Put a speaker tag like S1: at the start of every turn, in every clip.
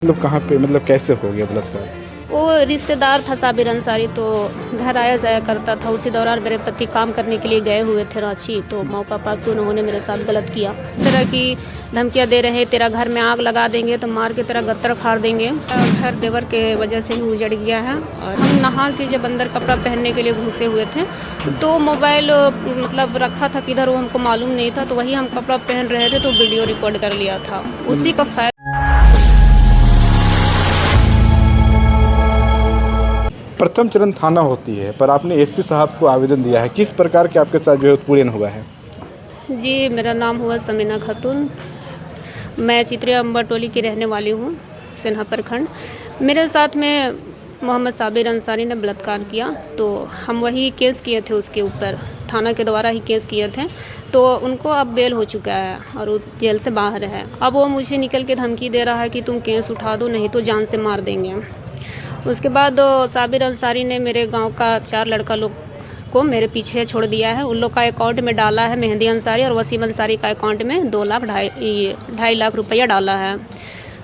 S1: मतलब कहाँ पे, मतलब कैसे हो गया बलात्कार?
S2: वो रिश्तेदार था साबिर अंसारी, तो घर आया जाया करता था। उसी दौरान मेरे पति काम करने के लिए गए हुए थे रांची, तो मौका पा के उन्होंने मेरे साथ गलत किया। इस तरह की धमकियां दे रहे, तेरा घर में आग लगा देंगे, तो मार के तेरा गत्तर फाड़ देंगे। घर देवर के वजह से ही उजड़ गया है। और हम नहा के जब अंदर कपड़ा पहनने के लिए घुसे हुए थे, तो मोबाइल मतलब रखा था किधर वो हमको मालूम नहीं था, तो वही हम कपड़ा पहन रहे थे तो वीडियो रिकॉर्ड कर लिया था। उसी का
S1: प्रथम चरण थाना होती है, पर आपने एसपी साहब को आवेदन दिया है। किस प्रकार के आपके साथ जो है उत्पीड़न हुआ है?
S2: जी, मेरा नाम हुआ समीना खातून। मैं चित्रिया अंबर टोली की रहने वाली हूँ, सिन्हा प्रखंड। मेरे साथ में मोहम्मद साबिर अंसारी ने बलात्कार किया, तो हम वही केस किए थे उसके ऊपर, थाना के द्वारा ही केस किए थे। तो उनको अब बेल हो चुका है और वो जेल से बाहर है। अब वो मुझे निकल के धमकी दे रहा है कि तुम केस उठा दो, नहीं तो जान से मार देंगे। उसके बाद साबिर अंसारी ने मेरे गांव का 4 लड़का लोग को मेरे पीछे छोड़ दिया है। उन लोग का अकाउंट में डाला है मेहंदी अंसारी और वसीम अंसारी का अकाउंट में 2 लाख 2.5 लाख रुपया डाला है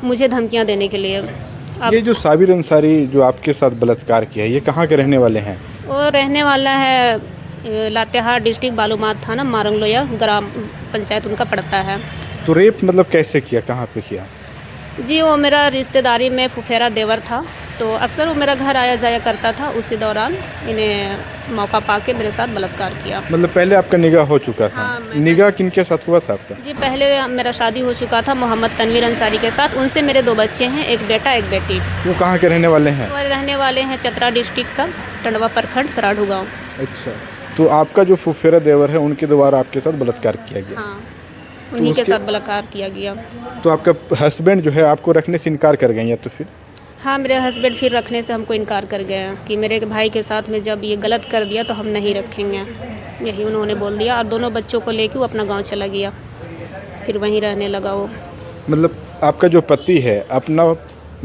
S2: मुझे धमकियां देने के लिए। अब
S1: ये जो साबिर अंसारी जो आपके साथ बलात्कार किया है, ये कहाँ के रहने वाले हैं?
S2: वो रहने वाला है लातेहार डिस्ट्रिक्ट बालूमाथ थाना मारंगलोया ग्राम पंचायत उनका पड़ता है।
S1: तो रेप मतलब कैसे किया, कहाँ पे किया?
S2: जी, वो मेरा रिश्तेदारी में फुफेरा देवर था, तो अक्सर वो मेरा घर आया जाया करता था। उसी दौरान इन्हें मौका पाके मेरे साथ बलात्कार किया।
S1: मतलब पहले आपका निगाह हो चुका था?
S2: हाँ,
S1: निगाह किनके साथ हुआ था आपका?
S2: जी, पहले मेरा शादी हो चुका था मोहम्मद तनवीर अंसारी के साथ। उनसे मेरे 2 बच्चे हैं, एक बेटा एक बेटी।
S1: वो कहाँ के रहने वाले हैं?
S2: वो रहने वाले हैं चतरा डिस्ट्रिक्ट का टंडवा प्रखंड सराढ़ू गाँव।
S1: अच्छा, तो आपका जो फुफेरा देवर है उनके द्वारा आपके साथ बलात्कार किया गया?
S2: हाँ, उन्हीं के साथ बलात्कार किया गया।
S1: तो आपका हस्बैंड जो है आपको रखने से इनकार कर गए या तो फिर?
S2: हाँ, मेरे हस्बैंड फिर रखने से हमको इनकार कर गए हैं कि मेरे भाई के साथ में जब ये गलत कर दिया तो हम नहीं रखेंगे, यही उन्होंने बोल दिया। और दोनों बच्चों को लेके वो अपना गांव चला गया, फिर वहीं रहने लगा वो।
S1: मतलब आपका जो पति है अपना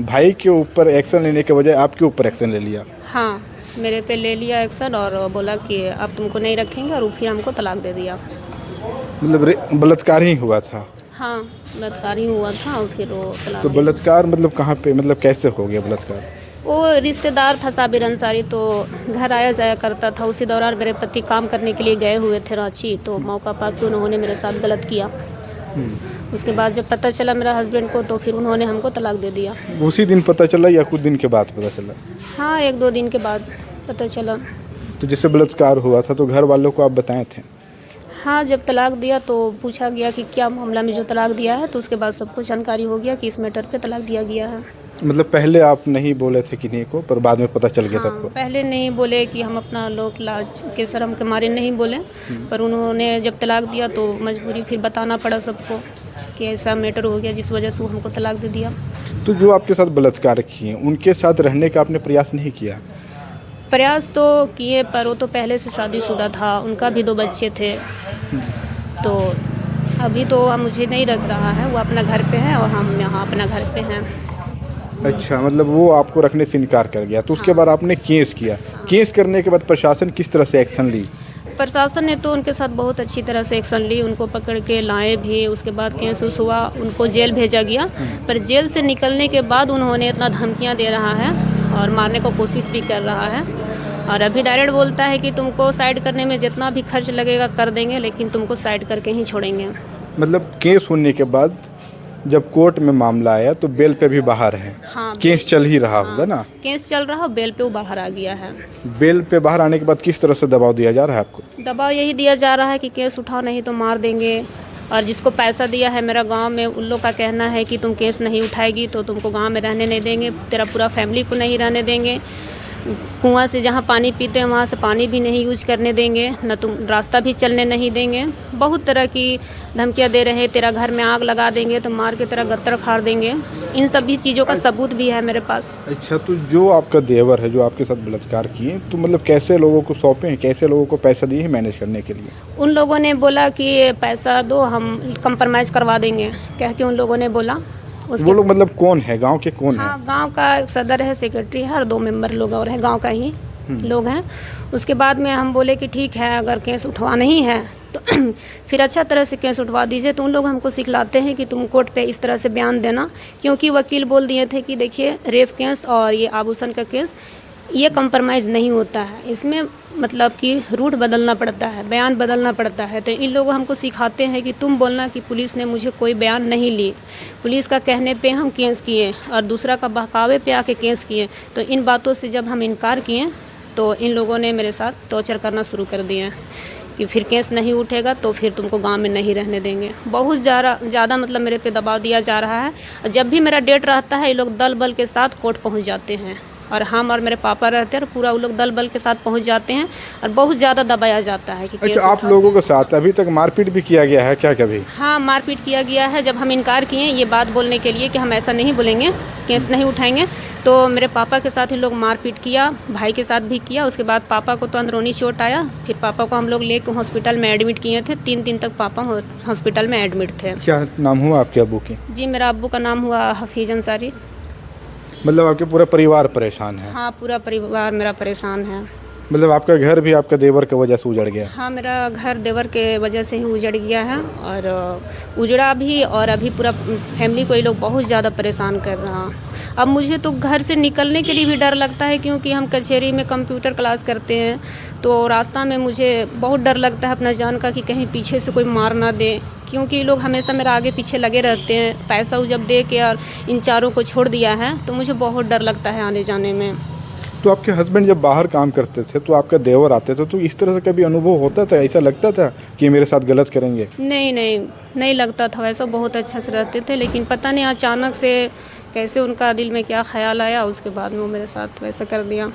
S1: भाई के ऊपर एक्शन लेने के बजाय आपके ऊपर एक्शन ले लिया?
S2: हाँ, मेरे पे ले लिया एक्शन और बोला कि अब तुमको नहीं रखेंगे, और फिर हमको तलाक दे दिया।
S1: मतलब बलात्कार ही हुआ था?
S2: हाँ, बलात्कार ही हुआ था और फिर वो तलाक
S1: तो
S2: दे दिया।
S1: बलात्कार मतलब कहाँ पे, मतलब कैसे हो गया बलात्कार?
S2: वो रिश्तेदार था साबिर अंसारी, तो घर आया जाया करता था। उसी दौरान मेरे पति काम करने के लिए गए हुए थे रांची, तो मौका पा के उन्होंने मेरे साथ गलत किया। उसके बाद जब पता चला मेरा हस्बैंड को, तो फिर उन्होंने हमको तलाक दे दिया।
S1: उसी दिन पता चला या कुछ दिन के बाद पता चला?
S2: हाँ, 1-2 दिन के बाद पता चला।
S1: तो जैसे बलात्कार हुआ था तो घर वालों को आप बताए थे?
S2: हाँ, जब तलाक दिया तो पूछा गया कि क्या मामला में जो तलाक दिया है, तो उसके बाद सबको जानकारी हो गया कि इस मैटर पे तलाक दिया गया है।
S1: मतलब पहले आप नहीं बोले थे किन्हीं को, पर बाद में पता चल गया
S2: हाँ,
S1: सबको?
S2: पहले नहीं बोले कि हम अपना लोक लाज के शर्म के मारे नहीं बोले, पर उन्होंने जब तलाक दिया तो मजबूरी फिर बताना पड़ा सबको कि ऐसा मैटर हो गया जिस वजह से वो हमको तलाक दे दिया।
S1: तो जो आपके साथ बलात्कार किए उनके साथ रहने का आपने प्रयास नहीं किया?
S2: प्रयास तो किए, पर वो तो पहले से शादीशुदा था, उनका भी 2 बच्चे थे। तो अभी तो मुझे नहीं रख रहा है, वो अपना घर पे है और हम यहाँ अपना घर पे हैं।
S1: अच्छा, मतलब वो आपको रखने से इनकार कर गया, तो उसके बाद आपने केस किया। केस करने के बाद प्रशासन किस तरह से एक्शन ली?
S2: प्रशासन ने तो उनके साथ बहुत अच्छी तरह से एक्शन ली, उनको पकड़ के लाए भी। उसके बाद केस उस हुआ, उनको जेल भेजा गया। पर जेल से निकलने के बाद उन्होंने इतना धमकियां दे रहा है और मारने को कोशिश भी कर रहा है। और अभी डायरेक्ट बोलता है कि तुमको साइड करने में जितना भी खर्च लगेगा कर देंगे, लेकिन तुमको साइड करके ही छोड़ेंगे।
S1: मतलब केस होने के बाद जब कोर्ट में मामला आया तो बेल पे भी बाहर है?
S2: हाँ,
S1: केस चल ही रहा होगा ना?
S2: केस चल रहा, बेल पे वो बाहर आ गया है।
S1: बेल पे बाहर आने के बाद किस तरह से दबाव दिया जा रहा है आपको?
S2: दबाव यही दिया जा रहा है कि केस उठाओ नहीं तो मार देंगे। और जिसको पैसा दिया है मेरा गांव में, उन लोग का कहना है कि तुम केस नहीं उठाएगी तो तुमको गांव में रहने नहीं देंगे, तेरा पूरा फैमिली को नहीं रहने देंगे। कुआं से जहाँ पानी पीते हैं वहाँ से पानी भी नहीं यूज करने देंगे, न तुम रास्ता भी चलने नहीं देंगे। बहुत तरह की धमकियाँ दे रहे, तेरा घर में आग लगा देंगे, तो मार के तेरा गत्तर फाड़ देंगे। इन सभी चीज़ों का सबूत भी है मेरे पास।
S1: अच्छा, तो जो आपका देवर है जो आपके साथ बलात्कार किए, तो मतलब कैसे लोगों को सौंपे हैं, कैसे लोगों को पैसा दिए हैं मैनेज करने के लिए?
S2: उन लोगों ने बोला कि पैसा दो, हम कंप्रोमाइज़ करवा देंगे, कह के उन लोगों ने बोला।
S1: वो लोग मतलब कौन है, गांव के कौन है?
S2: हाँ, गांव का एक सदर है, सेक्रेटरी है और 2 मेंबर लोग और हैं गांव का ही। लोग हैं। उसके बाद में हम बोले कि ठीक है, अगर केस उठवाना ही है तो फिर अच्छा तरह से केस उठवा दीजिए। तो उन लोग हमको सिखलाते हैं कि तुम कोर्ट पे इस तरह से बयान देना, क्योंकि वकील बोल दिए थे कि देखिए रेप केस और ये आभूषण का केस ये कंप्रोमाइज़ नहीं होता है, इसमें मतलब कि रूट बदलना पड़ता है, बयान बदलना पड़ता है। तो इन लोगों हमको सिखाते हैं कि तुम बोलना कि पुलिस ने मुझे कोई बयान नहीं ली, पुलिस का कहने पे हम केस किए और दूसरा का बहकावे पे आके केस किए। तो इन बातों से जब हम इनकार किए तो इन लोगों ने मेरे साथ टॉर्चर करना शुरू कर दिए कि फिर केस नहीं उठेगा तो फिर तुमको गांव में नहीं रहने देंगे। बहुत ज़्यादा मतलब मेरे पे दबाव दिया जा रहा है। और जब भी मेरा डेट रहता है ये लोग दल बल के साथ कोर्ट पहुंच जाते हैं, और हम और मेरे पापा रहते हैं और पूरा वो लोग दल बल के साथ पहुंच जाते हैं और बहुत ज़्यादा दबाया जाता है कि केस
S1: अच्छा, आप
S2: उठाओ।
S1: लोगों के साथ अभी तक मारपीट भी किया गया है क्या कभी?
S2: हाँ, मारपीट किया गया है। जब हम इनकार किए ये बात बोलने के लिए कि हम ऐसा नहीं बोलेंगे, केस नहीं उठाएंगे, तो मेरे पापा के साथ ही लोग मारपीट किया, भाई के साथ भी किया। उसके बाद पापा को तो अंदरूनी चोट आया, फिर पापा को हम लोग लेकर हॉस्पिटल में एडमिट किए थे। 3 दिन तक पापा हॉस्पिटल में एडमिट थे।
S1: क्या नाम हुआ आपके अब्बू की?
S2: जी, मेरा अब्बू का नाम हुआ हफीज अंसारी।
S1: मतलब आपके पूरा परिवार परेशान है?
S2: हाँ, पूरा परिवार मेरा परेशान है।
S1: मतलब आपका घर भी आपका देवर की वजह से उजड़ गया?
S2: हाँ, मेरा घर देवर के वजह से ही उजड़ गया है, और उजड़ा भी, और अभी पूरा फैमिली को ये लोग बहुत ज़्यादा परेशान कर रहा। अब मुझे तो घर से निकलने के लिए भी डर लगता है, क्योंकि हम कचहरी में कंप्यूटर क्लास करते हैं, तो रास्ता में मुझे बहुत डर लगता है अपना जान का कि कहीं पीछे से कोई मार ना दे, क्योंकि ये लोग हमेशा मेरा आगे पीछे लगे रहते हैं। पैसा वो जब दे के और इन चारों को छोड़ दिया है तो मुझे बहुत डर लगता है आने जाने में।
S1: तो आपके हस्बैंड जब बाहर काम करते थे तो आपका देवर आते थे, तो इस तरह से कभी अनुभव होता था, ऐसा लगता था कि मेरे साथ गलत करेंगे?
S2: नहीं लगता था वैसा, बहुत अच्छा से रहते थे। लेकिन पता नहीं अचानक से कैसे उनका दिल में क्या ख्याल आया, उसके बाद में वो मेरे साथ वैसा कर दिया।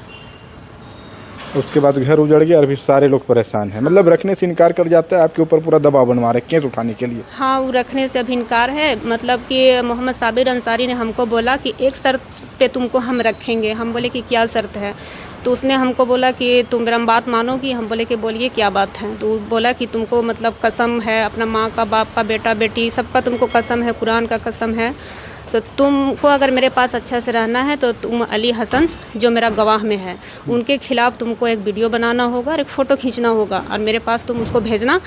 S1: उसके बाद घर उजड़ गया और अभी सारे लोग परेशान हैं। मतलब रखने से इनकार कर जाता है, आपके ऊपर पूरा दबाव बनवा रहे केस उठाने के लिए?
S2: हाँ, वो रखने से अभी इनकार है। मतलब कि मोहम्मद साबिर अंसारी ने हमको बोला कि एक शर्त पे तुमको हम रखेंगे। हम बोले कि क्या शर्त है? तो उसने हमको बोला कि तुम मेरा बात मानोगी। हम बोले कि बोलिए क्या बात है? तो बोला कि तुमको मतलब कसम है, अपना माँ का, बाप का, बेटा बेटी सबका तुमको कसम है, कुरान का कसम है। तो तुमको अगर मेरे पास अच्छा से रहना है तो तुम अली हसन जो मेरा गवाह में है उनके खिलाफ़ तुमको एक वीडियो बनाना होगा और एक फ़ोटो खींचना होगा, और मेरे पास तुम उसको भेजना।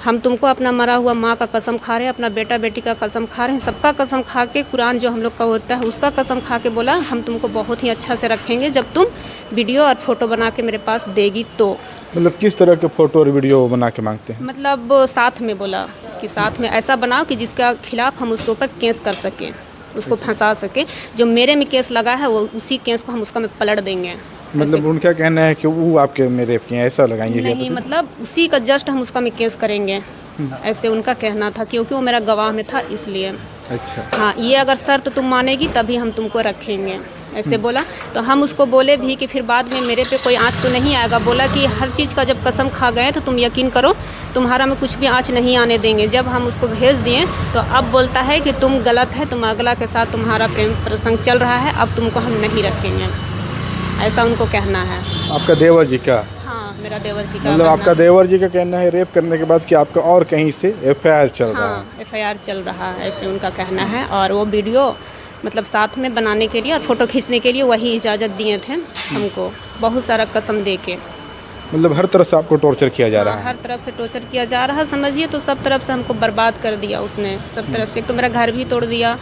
S2: हम तुमको अपना मरा हुआ माँ का कसम खा रहे हैं, अपना बेटा बेटी का कसम खा रहे हैं, सबका कसम खा के, कुरान जो हम लोग का होता है उसका कसम खा के बोला हम तुमको बहुत ही अच्छा से रखेंगे जब तुम वीडियो और फ़ोटो बना के मेरे पास देगी तो।
S1: मतलब किस तरह के फ़ोटो और वीडियो बना के मांगते हैं?
S2: मतलब साथ में बोला कि साथ में ऐसा बनाओ कि जिसका खिलाफ़ हम उसके ऊपर केस कर सकें, उसको फंसा सके। जो मेरे में केस लगा है वो उसी केस को हम उसका में पलट देंगे।
S1: मतलब उनका कहना है कि वो आपके में रेप किए, ऐसा लगाएंगे?
S2: नहीं, मतलब उसी का जस्ट हम उसका में केस करेंगे, ऐसे उनका कहना था, क्योंकि वो मेरा गवाह में था इसलिए।
S1: अच्छा।
S2: हाँ, ये अगर शर्त तुम मानेगी तभी हम तुमको रखेंगे, ऐसे बोला। तो हम उसको बोले भी कि फिर बाद में मेरे पे कोई आँच तो नहीं आएगा। बोला कि हर चीज़ का जब कसम खा गए तो तुम यकीन करो तुम्हारा में कुछ भी आँच नहीं आने देंगे। जब हम उसको भेज दिए तो अब बोलता है कि तुम गलत है, तुम अगला के साथ तुम्हारा प्रेम प्रसंग चल रहा है, अब तुमको हम नहीं रखेंगे, ऐसा उनको कहना है।
S1: आपका देवर जी का?
S2: हाँ, मेरा देवर जी का।
S1: मतलब आपका देवर जी का कहना है रेप करने के बाद कि आपका और कहीं से FIR चल रहा है?
S2: हाँ, FIR चल रहा है, ऐसे उनका कहना है। और वो वीडियो मतलब साथ में बनाने के लिए और फ़ोटो खींचने के लिए वही इजाज़त दिए थे हमको, बहुत सारा कसम दे के।
S1: मतलब हर तरफ से आपको टॉर्चर किया जा रहा है?
S2: हर तरफ से टॉर्चर किया जा रहा है, समझिए। तो सब तरफ से हमको बर्बाद कर दिया उसने, सब तरफ से। तो मेरा घर भी तोड़ दिया,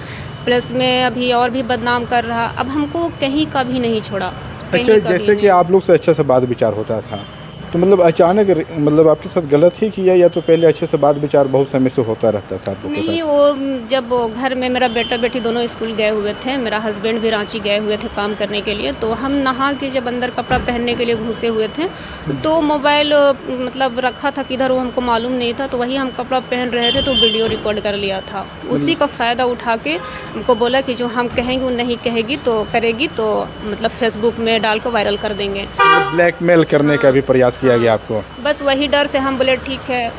S2: प्लस में अभी और भी बदनाम कर रहा। अब हमको कहीं का भी नहीं छोड़ा।
S1: अच्छा, जैसे कि आप लोग से अच्छा से बात विचार होता था, तो मतलब अचानक मतलब आपके साथ गलत ही किया या तो पहले अच्छे से बात विचार बहुत समय से होता रहता था आप लोग के साथ?
S2: नहीं, वो जब वो घर में मेरा बेटा बेटी दोनों स्कूल गए हुए थे, मेरा हस्बैंड भी रांची गए हुए थे काम करने के लिए, तो हम नहा के जब अंदर कपड़ा पहनने के लिए घुसे हुए थे तो मोबाइल मतलब रखा था किधर वो हमको मालूम नहीं था। तो वही हम कपड़ा पहन रहे थे तो वीडियो रिकॉर्ड कर लिया था। उसी का फ़ायदा उठा के हमको बोला कि जो हम कहेंगे वो नहीं कहेगी तो करेगी तो मतलब फेसबुक में डाल कर वायरल कर देंगे।
S1: ब्लैकमेल करने का भी प्रयास किया गया आपको?
S2: बस वही डर से हम बोले ठीक है।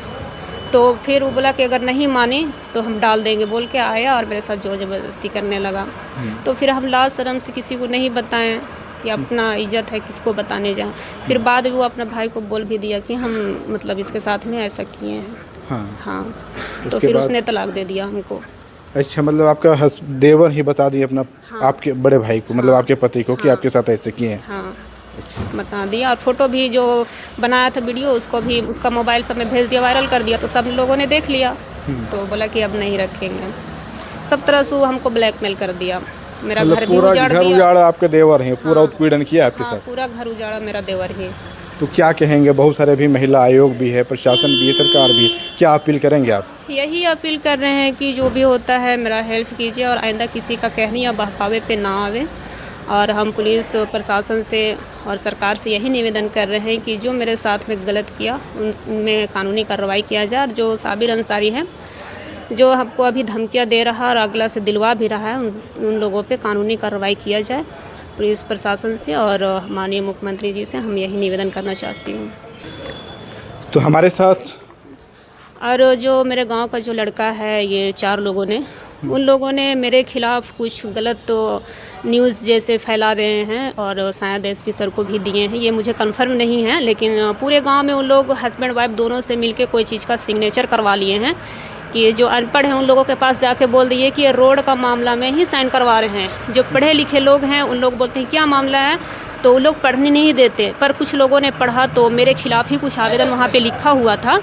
S2: तो फिर वो बोला कि अगर नहीं माने तो हम डाल देंगे, बोल के आया और मेरे साथ जोर ज़बरदस्ती करने लगा। तो फिर हम लाज शर्म से किसी को नहीं बताएं कि अपना इज्जत है किसको बताने जाएं। फिर बाद में वो अपने भाई को बोल भी दिया कि हम मतलब इसके साथ में ऐसा किए हैं। हाँ, तो फिर उसने तलाक दे दिया हमको।
S1: अच्छा, मतलब आपका देवर ही बता दिए अपना?
S2: हाँ।
S1: आपके बड़े भाई को, मतलब आपके पति को, कि आपके साथ ऐसे किए हैं?
S2: हाँ, बता दिया। और फ़ोटो भी जो बनाया था वीडियो, उसको भी उसका मोबाइल सब में भेज दिया, वायरल कर दिया, तो सब लोगों ने देख लिया। तो बोला कि अब नहीं रखेंगे। सब तरह से वो हमको ब्लैकमेल कर दिया। मेरा घर
S1: मतलब
S2: भी
S1: पूरा
S2: उजाड़
S1: घर
S2: दिया।
S1: उजाड़ा आपके देवर हैं, पूरा उत्पीड़न किया आपके
S2: हाँ,
S1: साथ।
S2: पूरा घर उजाड़ा मेरा देवर ही।
S1: तो क्या कहेंगे, बहुत सारे भी महिला आयोग भी है, प्रशासन भी है, सरकार भी, क्या अपील करेंगे आप?
S2: यही अपील कर रहे हैं कि जो भी होता है मेरा हेल्प कीजिए और आइंदा किसी का कहने या बहकावे पे ना आवे। और हम पुलिस प्रशासन से और सरकार से यही निवेदन कर रहे हैं कि जो मेरे साथ में गलत किया उनमें कानूनी कार्रवाई किया जाए। और जो साबिर अंसारी है, जो हमको अभी धमकियां दे रहा और अगला से दिलवा भी रहा है, उन लोगों पे कानूनी कार्रवाई किया जाए पुलिस प्रशासन से। और माननीय मुख्यमंत्री जी से हम यही निवेदन करना चाहती हूँ।
S1: तो हमारे साथ
S2: और जो मेरे गांव का जो लड़का है, ये 4 लोगों ने, उन लोगों ने मेरे खिलाफ़ कुछ गलत तो न्यूज़ जैसे फैला रहे हैं और शायद एसपी सर को भी दिए हैं, ये मुझे कंफर्म नहीं है। लेकिन पूरे गांव में उन लोग हस्बैंड वाइफ दोनों से मिलके कोई चीज़ का सिग्नेचर करवा लिए हैं कि जो अनपढ़ हैं उन लोगों के पास जाके बोल दिए कि ये रोड का मामला में ही साइन करवा रहे हैं। जो पढ़े लिखे लोग हैं उन लोग बोलते हैं क्या मामला है, तो वो लोग पढ़ने नहीं देते। पर कुछ लोगों ने पढ़ा तो मेरे खिलाफ़ ही कुछ आवेदन वहाँ पे लिखा हुआ था।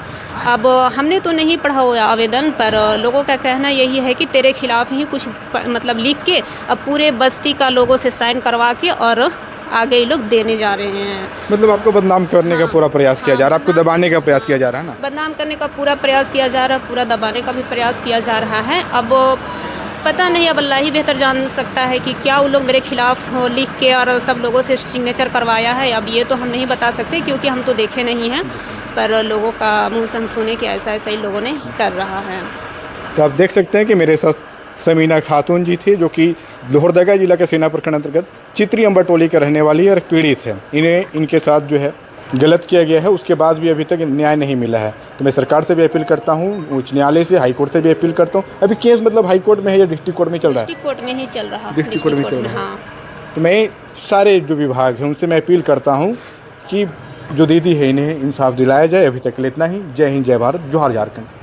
S2: अब हमने तो नहीं पढ़ा हुआ आवेदन, पर लोगों का कहना यही है कि तेरे खिलाफ़ ही कुछ मतलब लिख के अब पूरे बस्ती का लोगों से साइन करवा के और आगे ये लोग देने जा रहे हैं।
S1: मतलब आपको बदनाम करने का पूरा प्रयास किया जा रहा है, आपको दबाने का प्रयास किया जा रहा है ना?
S2: बदनाम करने का पूरा प्रयास किया जा रहा है, पूरा दबाने का भी प्रयास किया जा रहा है। अब पता नहीं, अब अल्लाह ही बेहतर जान सकता है कि क्या वो लोग मेरे खिलाफ़ लिख के और सब लोगों से सिग्नेचर करवाया है। अब ये तो हम नहीं बता सकते क्योंकि हम तो देखे नहीं हैं, पर लोगों का मुंह से हम सुने कि ऐसा ऐसा ही लोगों ने कर रहा है।
S1: तो आप देख सकते हैं कि मेरे साथ समीना खातून जी थी, जो कि लोहरदगा जिला के सेना प्रखंड अंतर्गत चित्री अंबर टोली के रहने वाली और पीड़ित है। इनके साथ जो है गलत किया गया है, उसके बाद भी अभी तक न्याय नहीं मिला है। तो मैं सरकार से भी अपील करता हूँ, उच्च न्यायालय से, हाई कोर्ट से भी अपील करता हूँ। अभी केस मतलब हाई कोर्ट में है या डिस्ट्रिक्ट कोर्ट में चल रहा है?
S2: डिस्ट्रिक्ट कोर्ट में ही चल रहा है।
S1: डिस्ट्रिक्ट कोर्ट में चल रहा है।
S2: हाँ।
S1: तो मैं सारे जो विभाग हैं उनसे मैं अपील करता हूँ कि जो दीदी है इन्हें इंसाफ दिलाया जाए। अभी तक के लिए इतना ही। जय हिंद, जय भारत, जोहार झारखंड।